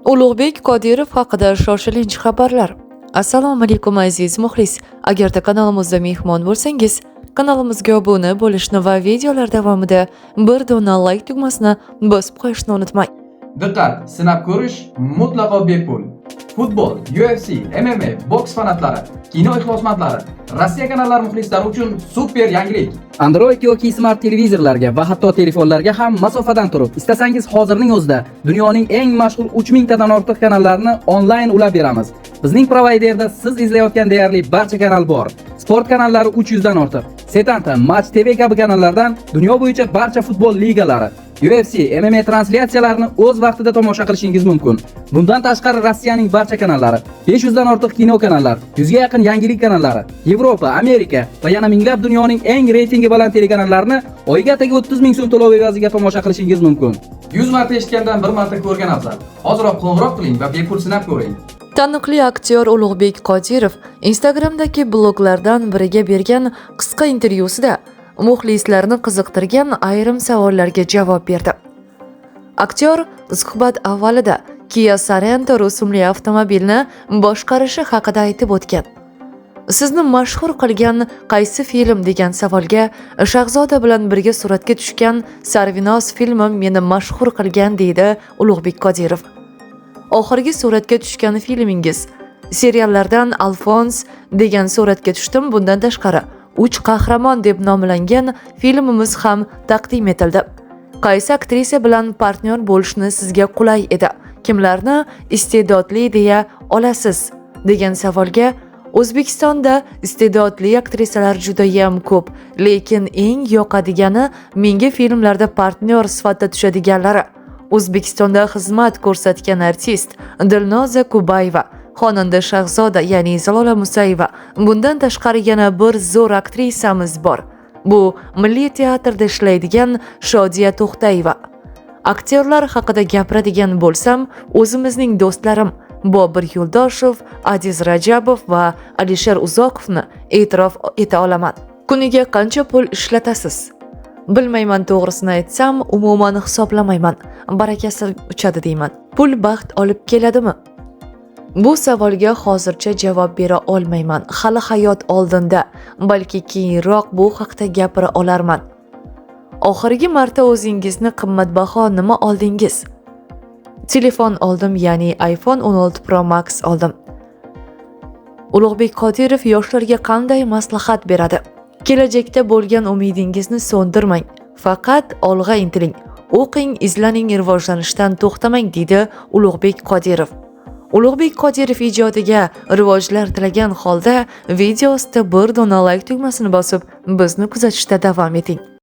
Ulug'bek Qodirov haqida shoshilinch xabarlar. Assalomu alaykum aziz muxlis. Agarda kanalimizda mehmon bo'lsangiz, kanalimizga obuna bo'lishni va videolar davomida bir dona like tugmasini bosib qo'yishni unutmang. Diqqat, sinab ko'rish mutlaqo bepul. Futbol, UFC, MMA, boks fanatlari, kino ixlosmandlari, Rossiya kanallari muxlislari uchun super yangilik. Android yoki smart televizorlarga va hatto telefonlarga ham masofadan turib, istasangiz hozirning o'zida dunyoning eng mashhur 3000 tadan ortiq kanallarni onlayn ulab beramiz. Bizning provayderda siz izlayotgan deyarli barcha kanal bor. Sport kanallari 300 dan ortiq. Setanta, Match TV kabi kanallardan dunyo bo'yicha barcha futbol ligalari, UFC, MMA translyatsiyalarini o'z vaqtida tomosha qilishingiz mumkin. Bundan tashqari Rossiyaning barcha kanallari, 500 dan ortiq kino kanallar, 100 ga yaqin yangilik kanallari, Yevropa, Amerika va yana minglab dunyoning eng reytingi baland telekanallarini oyiga atigi 30 ming so'm to'lov evaziga tomosha qilishingiz mumkin. 100 marta eshitgandan 1 marta ko'rgan afzal. Hozirroq qo'ng'iroq qiling va bepul sinab ko'ring. Taniqli aktyor Ulug'bek Qodirov Instagramdagi bloglardan biriga bergan qisqa intervyusida muxlislarni qiziqtirgan ayrim savollarga javob berdi. Aktyor suhbat avvalida Kia Sorento rusumli avtomobilni boshqarishi haqida aytib o'tgan. Sizni mashhur qilgan qaysi film degan savolga Shahzoda bilan birga suratga tushgan Sarvinoz filmi meni mashhur qilgan deydi Ulug'bek Qodirov. Oxirgi suratga tushgan filmingiz seriallardan Alfons degan suratga tushdim. Bundan tashqari 3 qahramon deb nomlangan filmimiz ham taqdim etildi. Qaysi aktrisa bilan partnyor bo'lishni sizga qulay edi? Kimlarni iste'dodli deya olasiz? degan savolga O'zbekistonda iste'dodli aktrisalar juda ham ko'p, lekin eng yoqadigani menga filmlarda partnyor sifatida tushadiganlari. O'zbekistonda xizmat ko'rsatgan artist Dilnoza Kubayeva, xonanda Shahzoda ya'ni Zalola Musayeva, bundan tashqari yana bir zo'r aktrisamiz bor. Bu Milliy teatrda ishlaydigan Shodiya To'xtayeva. Aktyorlar haqida gapiradigan bo'lsam, o'zimizning do'stlarim Bobir Yo'ldoshev, Adiz Rajabov va Alisher Uzoqovni e'tirof eta olaman. Kuniga qancha pul ishlatasiz? Bilmayman, to'g'risini aytsam, umuman hisoblamayman. Barakasi uchadi deyman. Pul baxt olib keladimi? Bu savolga hozircha javob bera olmayman. Hali hayot oldinda, balki keyinroq bu haqda gapira olarman. Oxirgi marta o'zingizni qimmatbaho nima oldingiz? Telefon oldim, ya'ni iPhone 16 Pro Max oldim. Ulug'bek Qodirov yoshlarga qanday maslahat beradi? Kelajakda bo'lgan umidingizni so'ndirmang. Faqat olg'a intiling. O'qing, izlaning, rivojlanishdan to'xtamang deydi Ulug'bek Qodirov. Ulug'bek Qodirov ijodiga rivojlar tilagan holda video ostida bir dona like tugmasini bosib, bizni kuzatishda davom eting.